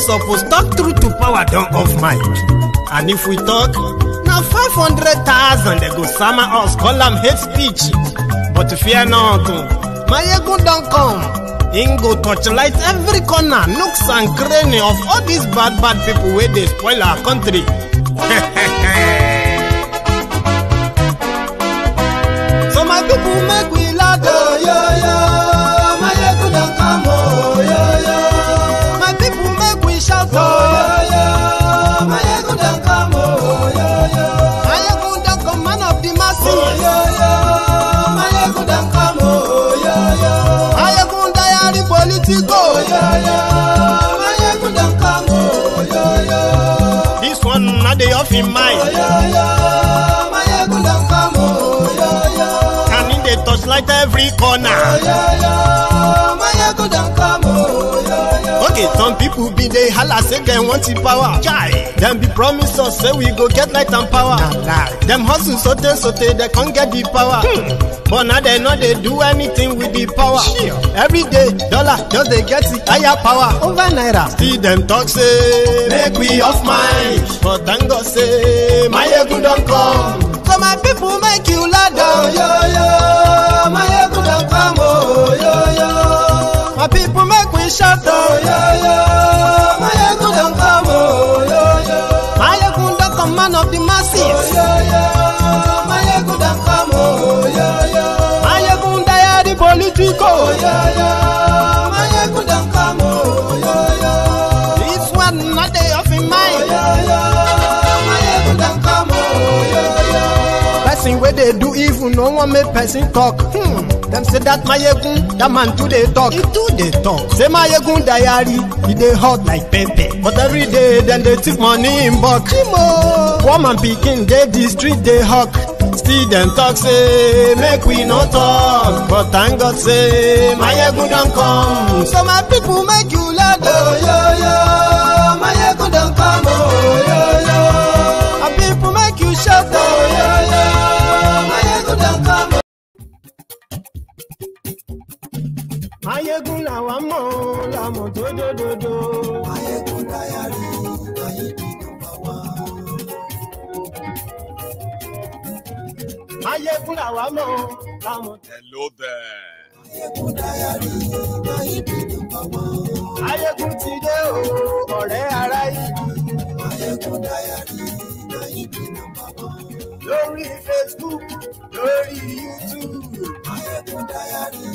suppose talk truth to power don off mic. And if we talk, now 500,000 they go sama us, call them hate speech. But fear not, Mayegun don't come. Him go torchlight every corner, nooks and cranny of all these bad people where they spoil our country. So my people make we laugh, oh, yo, yo. Mayegun don't come, oh, yo, yo. My people make we shout, oh, yo, yo. Mayegun don't come, oh, yo, yo. Mayegun don't come, man of the masses, oh, yo, yo. Mayegun don't come, oh, yo, yo. Mayegun diary politico, oh, yo, yo. Mayegun don't come, oh, yo, yo. This one not the off in mind, oh, yo, yo. Mayegun don't come, oh, yo, yo. And in the touchlight every corner, oh, yo, yo. Mayegun don't come, oh, yo, yo. Okay, some people be they holla say they want the power. Chai. Them be promise us say we go get light and power. Nah. Them hustle sote they can't get the power. But now they know they do anything with the power. Sure. Every day, dollar just they get the higher power over naira. Still them talk say make we off mind. But thank God say Mayegun don't come. So my people make you laugh, oh, yo, yo. Mayegun don't come, oh, yo, yo. My people make we shout, oh, yo, yo. Mayegun don't come, oh, yo, yo. Mayegun don't come, man of the masses, oh, yo, yo. Mayegun don't come, oh, yo, yo. Mayegun diary politico, oh, yo, yo. Mayegun don't come, oh, yo, yo. This one not day off in mind, oh, yo, yo. Mayegun don't come, oh, yo, yo. Person where they do evil, no one make person talk. Them say that Mayegun, that man too they talk. He too they talk. Say Mayegun diary, he they hot like pepper. But every day then they take money in bulk. Woman picking, they the street they hawk. Still them talk say make we no talk. But thank God say Mayegun don't come. So my people make you laugh, oh, yo, yo. Mayegun don't come, oh, yo, yo. My people make you shout, oh, yo, yo. Mayegun don't come. Mayegun la wa mo la mo do do do do. Mayegun diary, Mayegun number one. Mayegun la wa mo la mo. Hello there. Mayegun diary, Mayegun number one. Mayegun ti dé o, ọ̀rẹ́ ará ìlú. Mayegun diary, Mayegun number one. Lórí Facebook, lórí YouTube. Mayegun diary.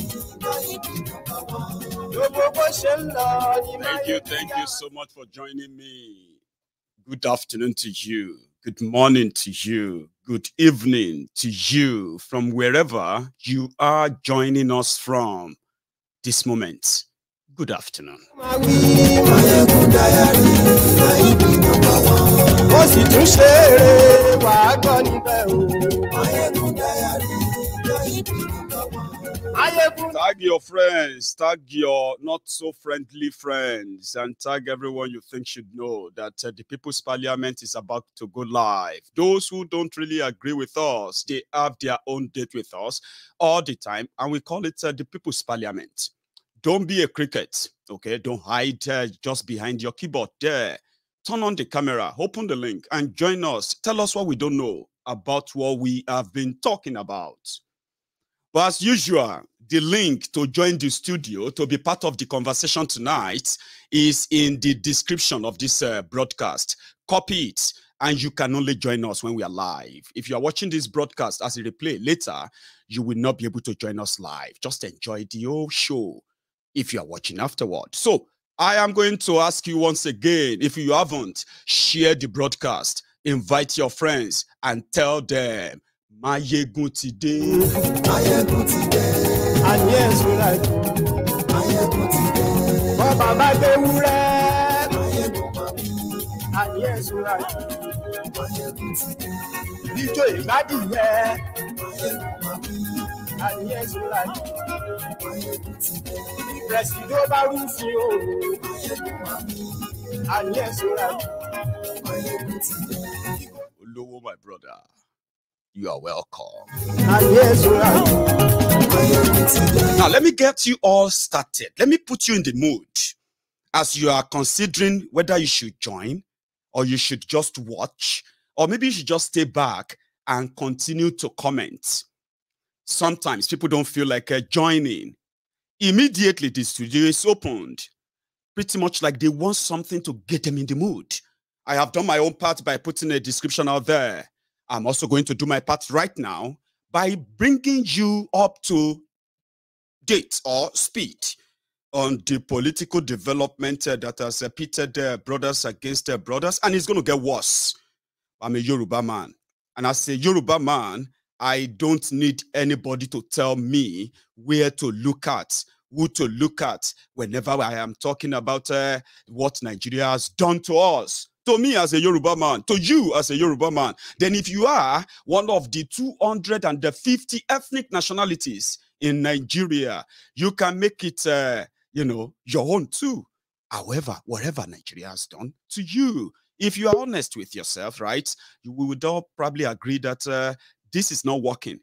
Thank you so much for joining me. Good afternoon to you. Good morning to you. Good evening to you from wherever you are joining us from this moment. Good afternoon. Tag your friends, tag your not so friendly friends, and tag everyone you think should know that the People's Parliament is about to go live. Those who don't really agree with us, they have their own date with us all the time, and we call it the People's Parliament. Don't be a cricket, okay? Don't hide just behind your keyboard there. Turn on the camera, open the link, and join us. Tell us what we don't know about what we have been talking about. But as usual, the link to join the studio, to be part of the conversation tonight, is in the description of this broadcast. Copy it, and you can only join us when we are live. If you are watching this broadcast as a replay later, you will not be able to join us live. Just enjoy the whole show if you are watching afterward. So, I am going to ask you once again, if you haven't, share the broadcast, invite your friends, and tell them, Mayegun today. Mayegun today. And yes, we like Mayegun today. Baba Badewure. Mayegun mami. And yes, we like Mayegun today. Dijo Ibadiye. Mayegun mami. And yes, we like Mayegun today. Presido Barufio. Mayegun mami. And yes, we like Mayegun today. Olowo, my brother. You are welcome. Now, let me get you all started. Let me put you in the mood. as you are considering whether you should join or you should just watch, or maybe you should just stay back and continue to comment. Sometimes people don't feel like joining. Immediately the studio is opened, pretty much like they want something to get them in the mood. I have done my own part by putting a description out there. I'm also going to do my part right now by bringing you up to date or speed on the political development that has pitted brothers against brothers, and it's going to get worse. I'm a Yoruba man, and as a Yoruba man, I don't need anybody to tell me where to look at, who to look at whenever I am talking about what Nigeria has done to us. To me as a Yoruba man, to you as a Yoruba man, then if you are one of the 250 ethnic nationalities in Nigeria, you can make it, your own too. However, whatever Nigeria has done to you, if you are honest with yourself, right, we would all probably agree that this is not working.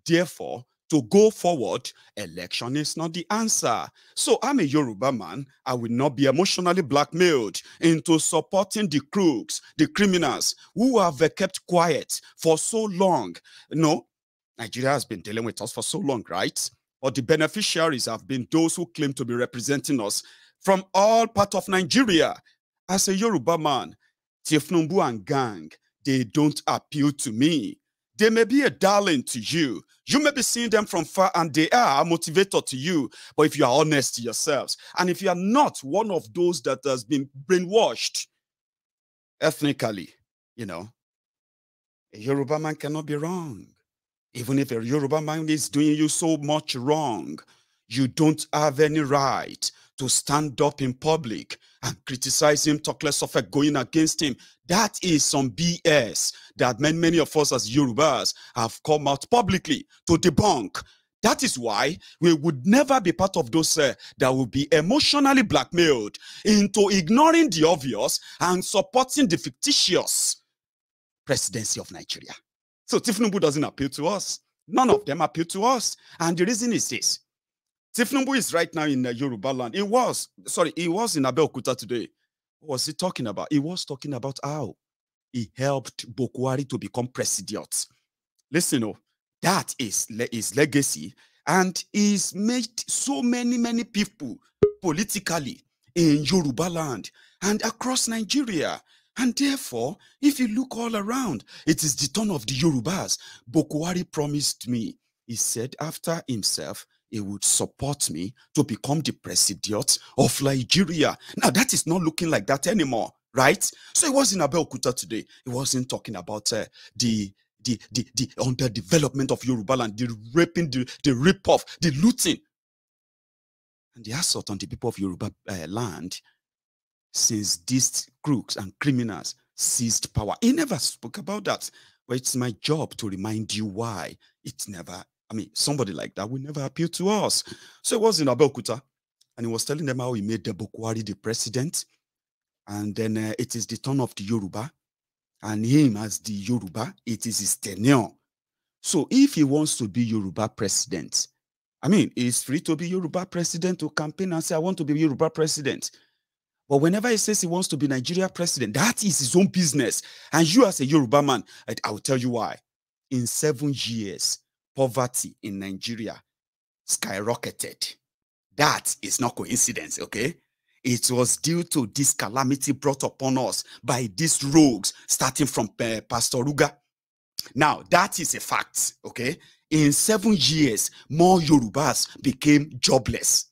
Therefore, to go forward, election is not the answer. So I'm a Yoruba man. I will not be emotionally blackmailed into supporting the crooks, the criminals who have kept quiet for so long. No, Nigeria has been dealing with us for so long, right? But the beneficiaries have been those who claim to be representing us from all parts of Nigeria. As a Yoruba man, Tinubu and gang, they don't appeal to me. They may be a darling to you. You may be seeing them from far and they are a motivator to you. But if you are honest to yourselves, and if you are not one of those that has been brainwashed ethnically, a Yoruba man cannot be wrong. Even if a Yoruba man is doing you so much wrong, you don't have any right to stand up in public and criticize him, talk less of going against him. That is some BS that many of us as Yorubas have come out publicly to debunk. That is why we would never be part of those that will be emotionally blackmailed into ignoring the obvious and supporting the fictitious presidency of Nigeria. So Tinubu doesn't appeal to us. None of them appeal to us. And the reason is this. Tinubu is right now in Yoruba land. He was in Abeokuta today. What was he talking about? He was talking about how he helped Bokwari to become president. Listen, that is his legacy. And he's made so many people politically in Yoruba land and across Nigeria. And therefore, if you look all around, it is the turn of the Yorubas. Bokwari promised me, he said after himself, he would support me to become the president of Nigeria. Now, that is not looking like that anymore, right? So he was in Abeokuta today. He wasn't talking about the underdevelopment of Yoruba land, the raping, the rip-off, the looting, and the assault on the people of Yoruba land since these crooks and criminals seized power. He never spoke about that. But it's my job to remind you why it never, somebody like that will never appeal to us. So it was in Abeokuta, and he was telling them how he made the Bokwari the president, and then it is the turn of the Yoruba, and him as the Yoruba, it is his tenure. So if he wants to be Yoruba president, he's free to be Yoruba president, to campaign and say, I want to be Yoruba president. But whenever he says he wants to be Nigeria president, that is his own business. And you as a Yoruba man, I will tell you why. In 7 years, poverty in Nigeria skyrocketed. That is not coincidence, okay? It was due to this calamity brought upon us by these rogues, starting from Pastor Ruga. Now, that is a fact, okay? In 7 years, more Yorubas became jobless.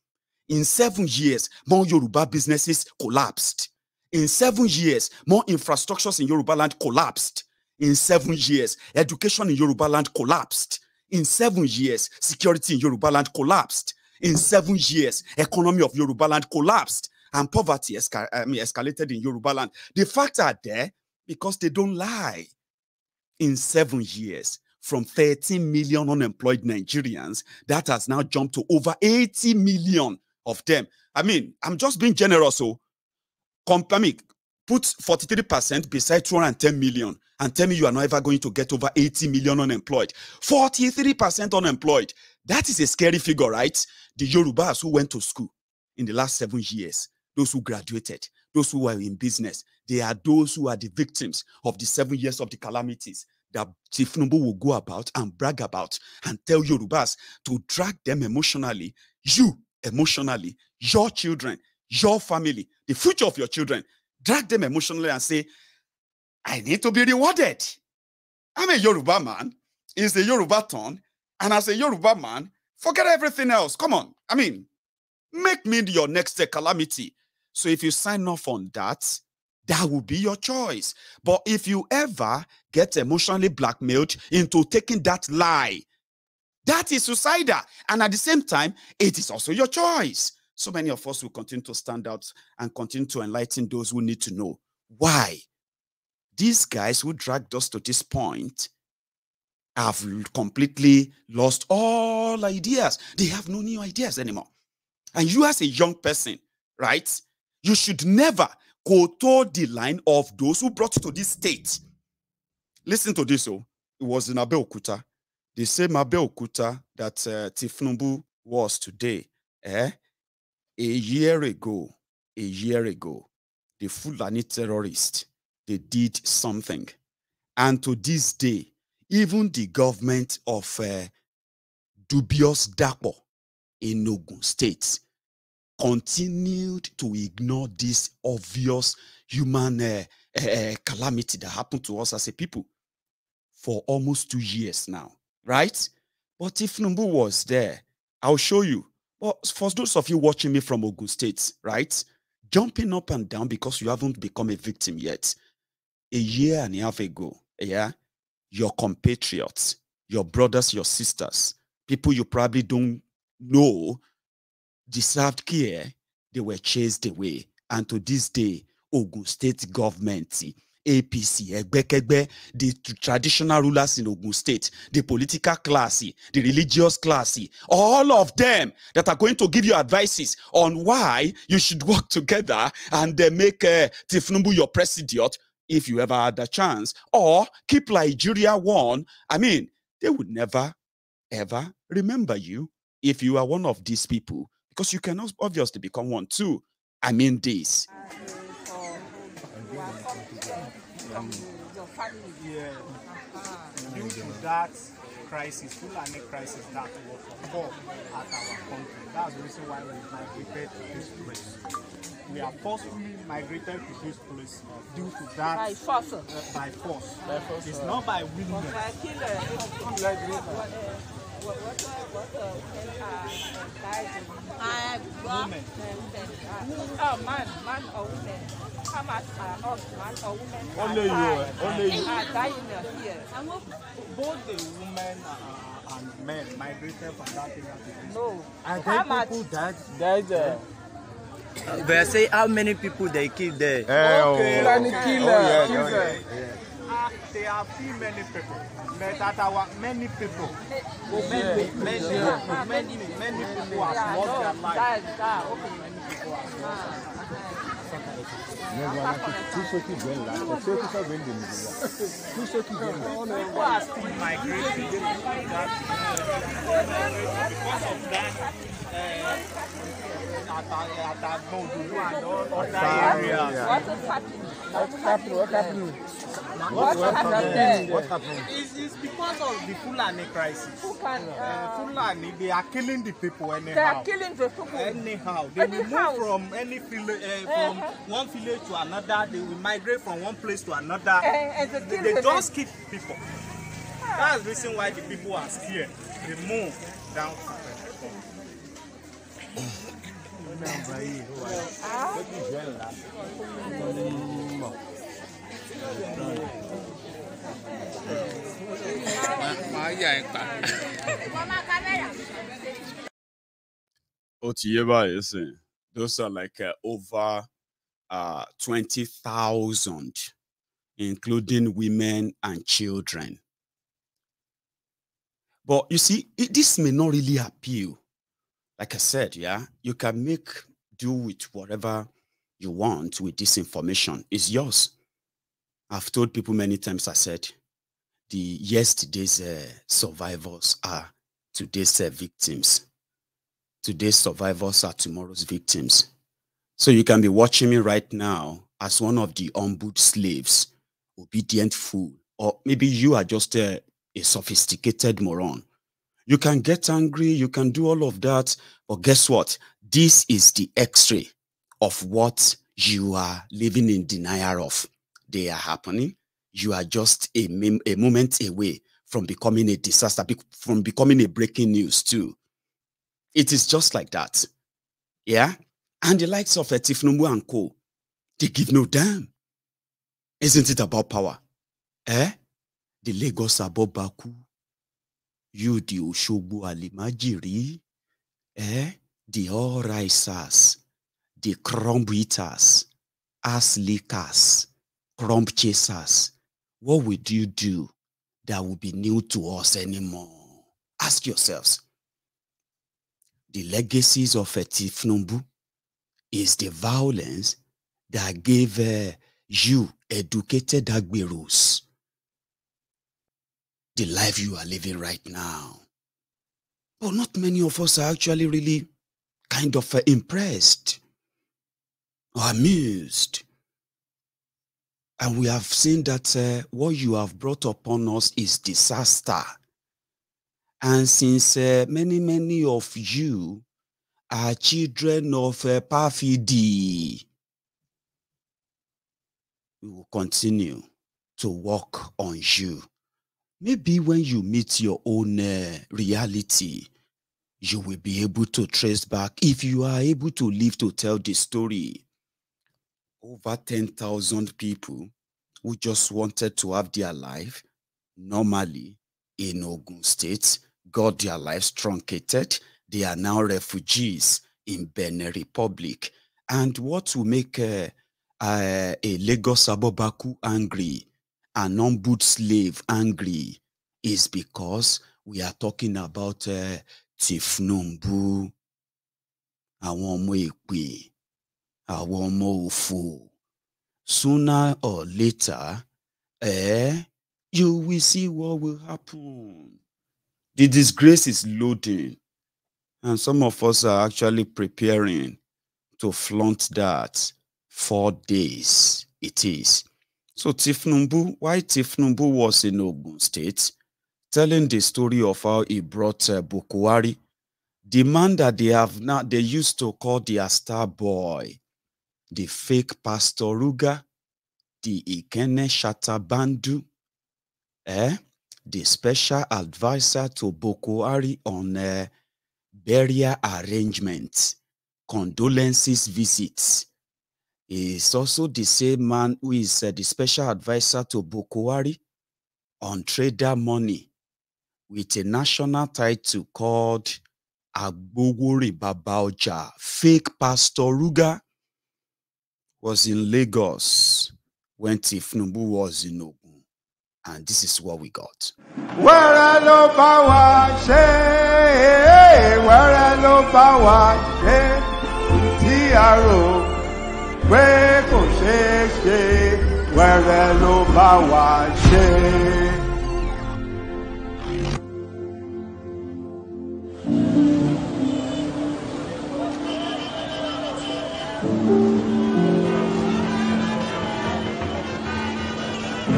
In 7 years, more Yoruba businesses collapsed. In 7 years, more infrastructures in Yoruba land collapsed. In 7 years, education in Yoruba land collapsed. In 7 years, security in Yoruba land collapsed. In 7 years, economy of Yoruba land collapsed. And poverty escalated in Yoruba land. The facts are there because they don't lie. In 7 years, from 13 million unemployed Nigerians, that has now jumped to over 80 million of them. I'm just being generous. So, put 43% beside 210 million and tell me you are not ever going to get over 80 million unemployed. 43% unemployed. That is a scary figure, right? The Yorubas who went to school in the last 7 years, those who graduated, those who are in business. They are those who are the victims of the 7 years of the calamities that Tinubu will go about and brag about and tell Yorubas to drag them emotionally, you emotionally, your children, your family, the future of your children, drag them emotionally and say, I need to be rewarded. I'm a Yoruba man. It's a Yoruba turn. And as a Yoruba man, forget everything else. Come on. I mean, make me your next calamity. So if you sign off on that, that will be your choice. But if you ever get emotionally blackmailed into taking that lie, that is suicidal. And at the same time, it is also your choice. So many of us will continue to stand out and continue to enlighten those who need to know why these guys who dragged us to this point have completely lost all ideas. They have no new ideas anymore. And you as a young person, right, you should never go to the line of those who brought you to this state. Listen to this. Oh, it was in Abeokuta. The same Abeokuta that Tinubu was today. A year ago, the Fulani terrorists, they did something. And to this day, even the government of dubious Dapo in Ogun State continued to ignore this obvious human calamity that happened to us as a people for almost 2 years now, right? But if Tinubu was there, I'll show you. But for those of you watching me from Ogun State, right, jumping up and down because you haven't become a victim yet, a year and a half ago, yeah, your compatriots, your brothers, your sisters, people you probably don't know deserved care, they were chased away. And to this day, Ogun State government, APC, Egbekegbe, the traditional rulers in Ogun State, the political class, the religious class, all of them that are going to give you advices on why you should work together and make Tinubu your president if you ever had a chance, or keep Nigeria one. I mean, they would never, ever remember you if you are one of these people, because you can obviously become one too. I mean this. Yeah. Due to that crisis, Fulani crisis that was occurred at our country, that's the reason why we migrated to this place. We are forcefully migrated to this place due to that. By force. By force. It's not by willingness. Women. Oh, man or women. How much are us, man or women? Only you. Are dying here. Both the women and men migrated from that area. No. And How then much? people died. But I say how many people they killed there? Okay. Yeah. There are few many people, but that our many people, many people have lost their lives. People are still migrating because of that. At Modudu and other areas. What happened? It's because of the Fulani crisis. Fulani, they are killing the people anyhow. They are killing the people anyhow. They will move from any village, from one village to another. They will migrate from one place to another. They just keep people. That's the reason why the people are scared. They move down to those are like over 20,000, including women and children. But you see, this may not really appeal. Like I said, yeah, you can make do with whatever you want with this information. It's yours. I've told people many times, I said, the yesterday's survivors are today's victims. Today's survivors are tomorrow's victims. So you can be watching me right now as one of the humbled slaves, obedient fool, or maybe you are just a sophisticated moron. You can get angry, you can do all of that, but guess what? This is the X-ray of what you are living in denial of. They are happening. You are just a moment away from becoming a disaster, from becoming a breaking news too. It is just like that. Yeah? And the likes of Tinubu and co, they give no damn. Isn't it about power? Eh? The Lagos Abobaku, you the Oshogbo Alimajiri, the all-risers, the crumb eaters, ass lickers, crumb chasers. What would you do that will be new to us anymore? Ask yourselves. The legacies of Tinubu is the violence that gave you educated Agberos the life you are living right now. But not many of us are actually really kind of impressed or amused. And we have seen that what you have brought upon us is disaster. And since many of you are children of perfidy, we will continue to work on you. Maybe when you meet your own reality, you will be able to trace back, if you are able to live to tell the story. Over 10,000 people who just wanted to have their life normally in Ogun State got their lives truncated. They are now refugees in Benin Republic. And what will make a Lagos Abobaku angry, an humbled slave angry, is because we are talking about Tinubu, àwọn ọmọ èpè, àwọn ọmọ òfò. Sooner or later, you will see what will happen. The disgrace is loading, and some of us are actually preparing to flaunt that. 4 days it is. So Tinubu, why Tinubu was in Ogun State, telling the story of how he brought Bukwari, the man that they used to call their star boy, the fake Pastor Ruga, the Ikene Shatabandu, the special advisor to Bukwari on burial arrangements, condolences visits. He is also the same man who is the special advisor to Bukwari on trader money with a national title called Agbogori Babaoja. Fake Pastor Ruga was in Lagos when Tinubu was in Ogun. And this is what we got. Where no power, where no power, Tiaro. Where kò ṣeé ṣe, wẹ́rẹ́ ló bá wa ṣe.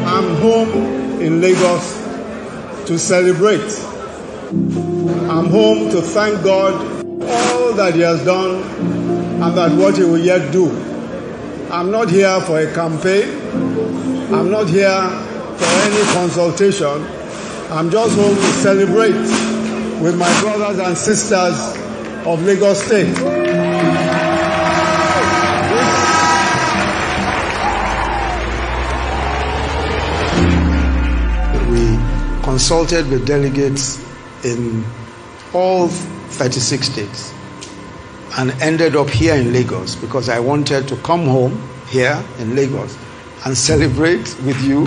I'm home in Lagos to celebrate. I'm home to thank God for all that He has done and that what He will yet do. I'm not here for a campaign. I'm not here for any consultation. I'm just home to celebrate with my brothers and sisters of Lagos State. We consulted with delegates in all 36 states and ended up here in Lagos because I wanted to come home here in Lagos and celebrate with you,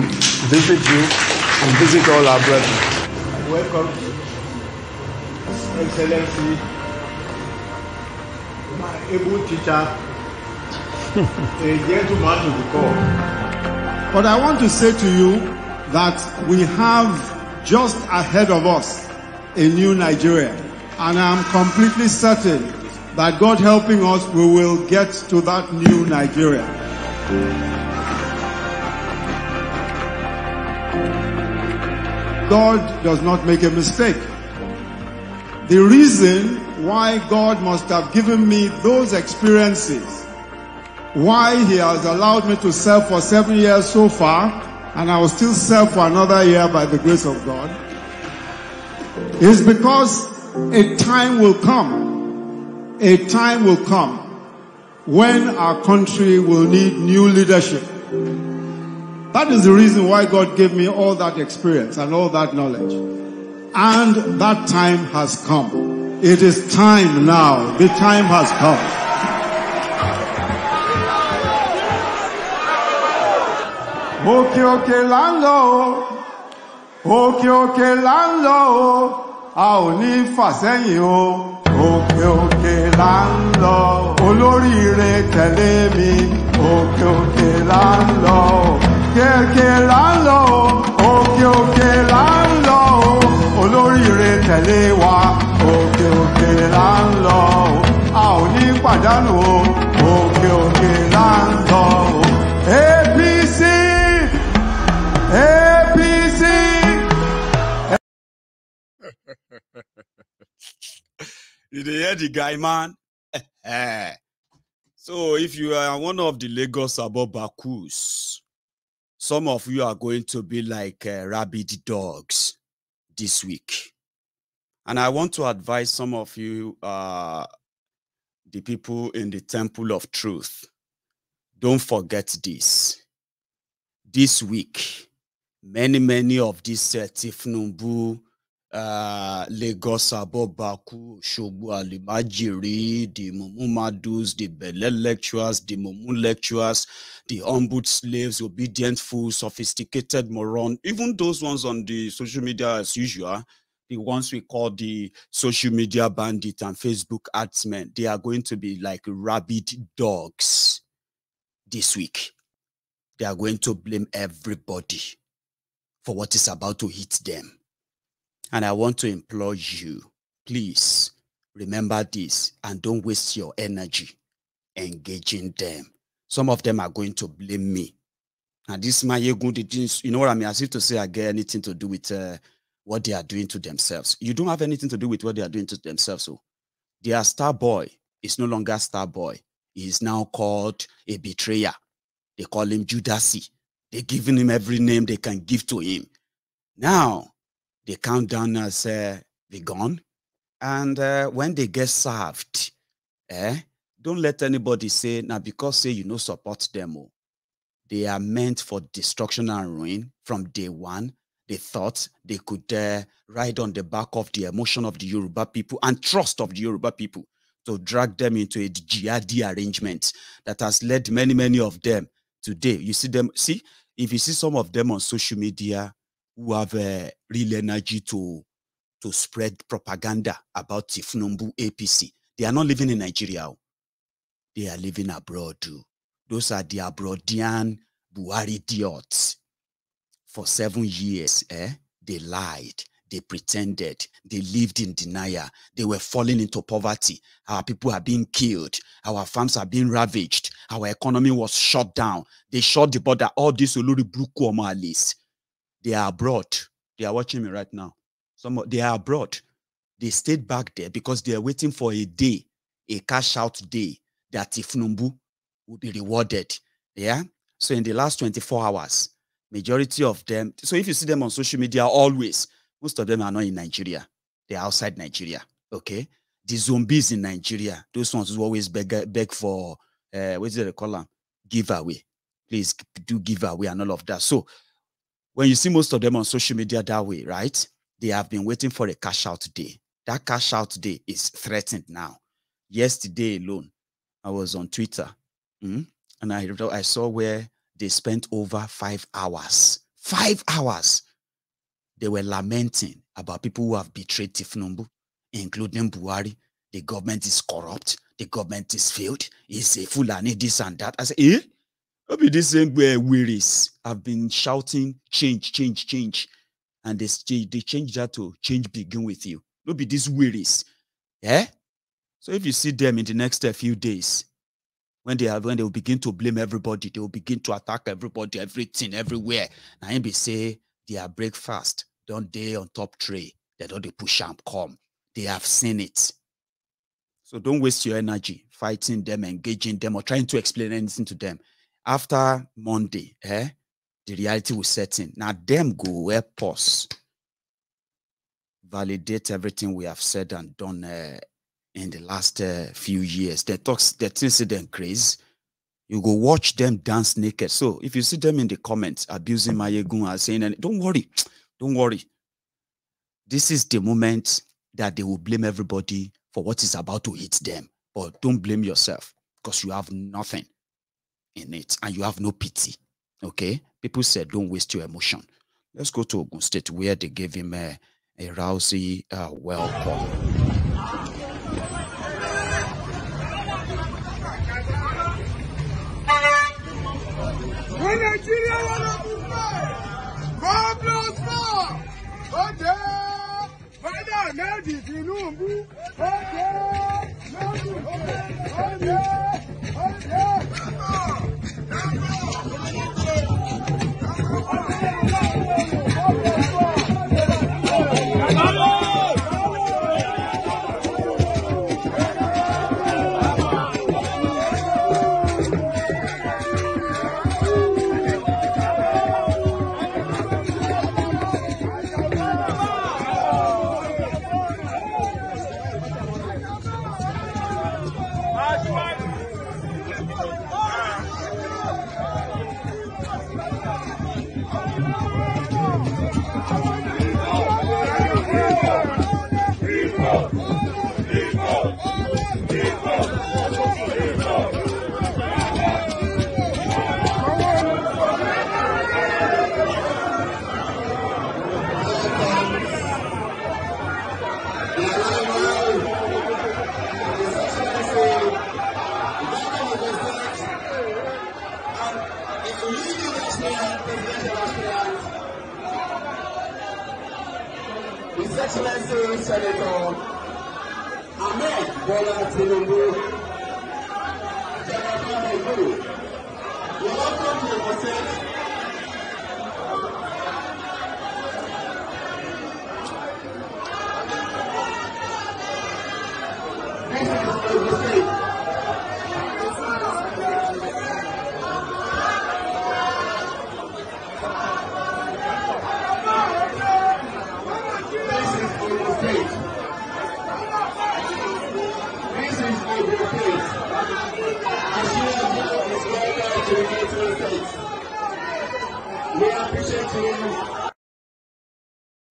visit you, and visit all our brethren. Welcome, Excellency, my able teacher, a gentleman to the core. But I want to say to you that we have just ahead of us a new Nigeria, and I'm completely certain that God helping us, we will get to that new Nigeria. God does not make a mistake. The reason why God must have given me those experiences, why He has allowed me to serve for 7 years so far, and I will still serve for another year by the grace of God, is because a time will come when our country will need new leadership. That is the reason why God gave me all that experience and all that knowledge. And that time has come. It is time now. The time has come. Òkè òkè là ń lọ o. Òkè òkè là ń lọ o. A ò ní fà sẹ́yìn o. Òkè òkè là ń lọ. Olóríire tẹ̀lé mi. Òkè òkè là ń lọ o. Òkè là ń lọ o. Òkè òkè là ń lọ o. Olóríire tẹ̀lé wa. Òkè òkè là ń lọ o. A ò ní pàdánù o. Òkè òkè là ń lọ o. APC! APC! Did you hear the guy, man? So if you are one of the Lagos Abobakus, some of you are going to be like rabid dogs this week. And I want to advise some of you, the people in the Temple of Truth, don't forget this. This week, many of these Tinubu, Lagos Abobaku, Shogbu Alimajiri, the Mumumadus, the Bele lecturers, the Mumu lecturers, the humbled slaves, obedient fools, sophisticated moron, even those ones on the social media as usual, the ones we call the social media bandit and Facebook adsmen, they are going to be like rabid dogs this week. They are going to blame everybody for what is about to hit them. And I want to implore you, please remember this and don't waste your energy engaging them. Some of them are going to blame me. And this Mayegun, you know what I mean? As if to say I get anything to do with what they are doing to themselves. You don't have anything to do with what they are doing to themselves. So their star boy is no longer star boy. He is now called a betrayer. They call him Judasy. They're giving him every name they can give to him. Now, they count down as the gone. And when they get served, don't let anybody say, now because say you no support them. Oh. They are meant for destruction and ruin from day one. They thought they could ride on the back of the emotion of the Yoruba people and trust of the Yoruba people to drag them into a jihadi arrangement that has led many of them today. You see them, see, if you see some of them on social media who have real energy to spread propaganda about Tinubu APC, they are not living in Nigeria. They are living abroad too. Those are the abroadian Buhari idiots. For 7 years, they lied, they pretended, they lived in denial, they were falling into poverty. Our people are being killed, our farms are being ravaged, our economy was shut down. They shut the border. All these Olori Bruku Omalis, they are abroad. They are watching me right now. They are abroad. They stayed back there because they are waiting for a day, a cash out day, that Tinubu will be rewarded. Yeah. So in the last 24 hours, majority of them, so if you see them on social media always, most of them are not in Nigeria. They're outside Nigeria. Okay. The zombies in Nigeria, those ones who always beg for, what is it they call them? Giveaway. Please do giveaway and all of that. So when you see most of them on social media that way, right? They have been waiting for a cash out day. That cash out day is threatened now. Yesterday alone, I was on Twitter and I saw where they spent over 5 hours. 5 hours. They were lamenting about people who have betrayed Tinubu, including Buhari. The government is corrupt. The government is failed. It's a Fulani, this and that. I said, maybe this same wearies have been shouting, change, change, change. And they changed that to change begin with you. Maybe these wearies. So if you see them in the next few days, when they will begin to blame everybody, they will begin to attack everybody, everything, everywhere. Now be say they are breakfast, don't they on top tray, they don't they push and come. They have seen it. So don't waste your energy fighting them, engaging them, or trying to explain anything to them. After Monday, the reality will set in. Now them go help us validate everything we have said and done in the last few years. They things them crazy. You go watch them dance naked. So if you see them in the comments abusing Mayegun and saying, don't worry. This is the moment that they will blame everybody for what is about to hit them. But don't blame yourself because you have nothing in it and you have no pity. Okay? People said, don't waste your emotion. Let's go to Ogun State where they gave him a rousy welcome. When Nigeria wanna move back, God knows more. Okay, Father, now the Tinubu. His Excellency Senator Ahmed Bola Tinubu, welcome to the Senate.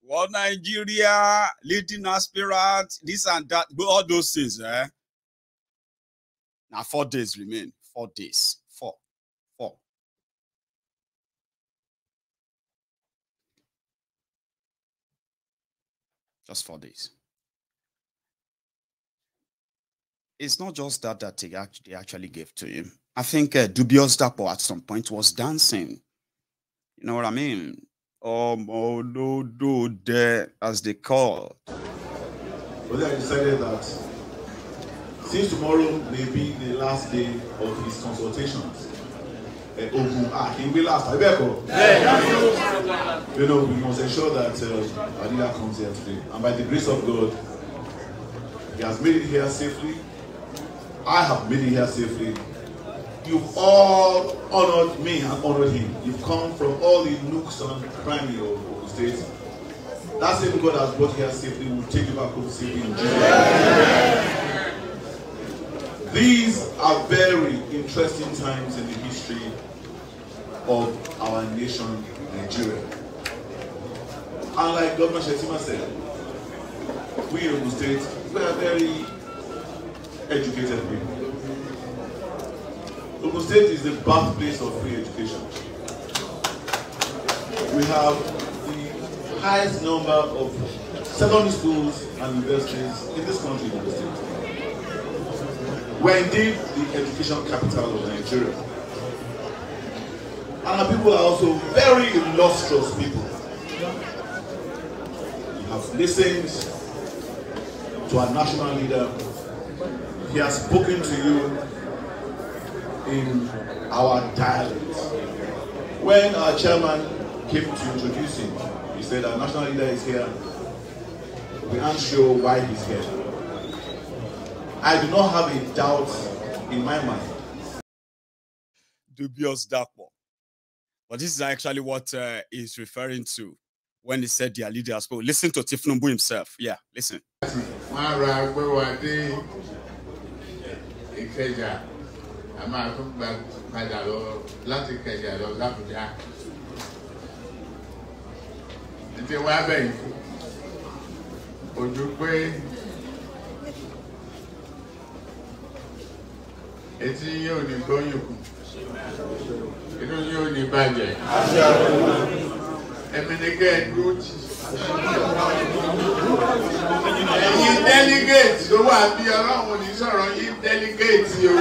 Well, Nigeria, leading aspirant, this and that, but all those things, Now 4 days remain. 4 days. Four. Just 4 days. It's not just that they actually gave to him. I think Dubious Dapo at some point was dancing. You know what I mean? Oh no, there as they call. But I decided that since tomorrow may be the last day of his consultations, he will last. You know, we must ensure that Adila comes here today, and by the grace of God, he has made it here safely. I have made it here safely. You've all honored me and honored him. You've come from all the nooks and crannies of the state. That same God has brought here safely will take you back home safely in Jesus. These are very interesting times in the history of our nation, Nigeria. And like Governor Shetima said, we in the state, we are very educated people. Ogun State is the birthplace of free education. We have the highest number of secondary schools and universities in this country, in Ogun State. We're indeed the education capital of Nigeria. And our people are also very illustrious people. You have listened to our national leader He has spoken to you in our dialect. When our chairman came to introduce him, he said our national leader is here. We aren't sure why he's here. I do not have a doubt in my mind. Dubious dark one. But this is actually what he's referring to when he said their leader has spoken. Listen to Tinubu himself. Yeah, listen. Etí yóò ní gbóyún kù, inú yóò ní bàjẹ́. Ẹ̀mí ni kẹ́ ẹ dúró tì. Ẹ̀yin delegate ló wà bí Ọlọ́run ní sọ̀rọ̀ yín delegate o.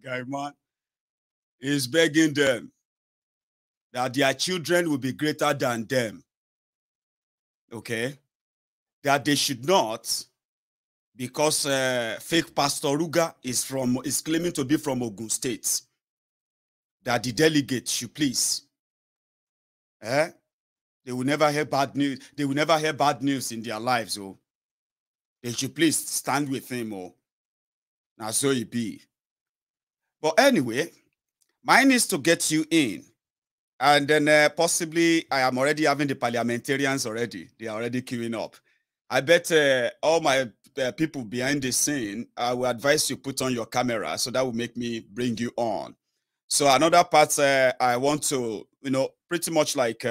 Guy man is begging them that their children will be greater than them. Okay? That they should not, because fake Pastor Ruga is claiming to be from Ogun State, that the delegates should please. They will never hear bad news. They will never hear bad news in their lives. Oh, they should please stand with him. Oh, now so it be. But anyway, mine is to get you in. And then possibly I am already having the parliamentarians already. They are already queuing up. I bet all my people behind the scene, I will advise you put on your camera so that will make me bring you on. So another part I want to, pretty much like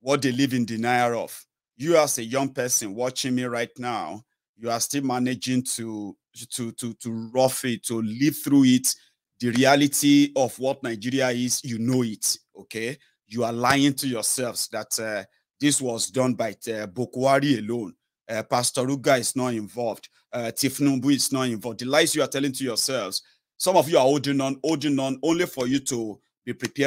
what they live in denial of. You as a young person watching me right now, you are still managing to rough it, to live through it. The reality of what Nigeria is, you know it, okay? You are lying to yourselves that this was done by Bokwari alone. Pastor Ruga is not involved. Tinubu is not involved. The lies you are telling to yourselves, some of you are holding on only for you to be prepared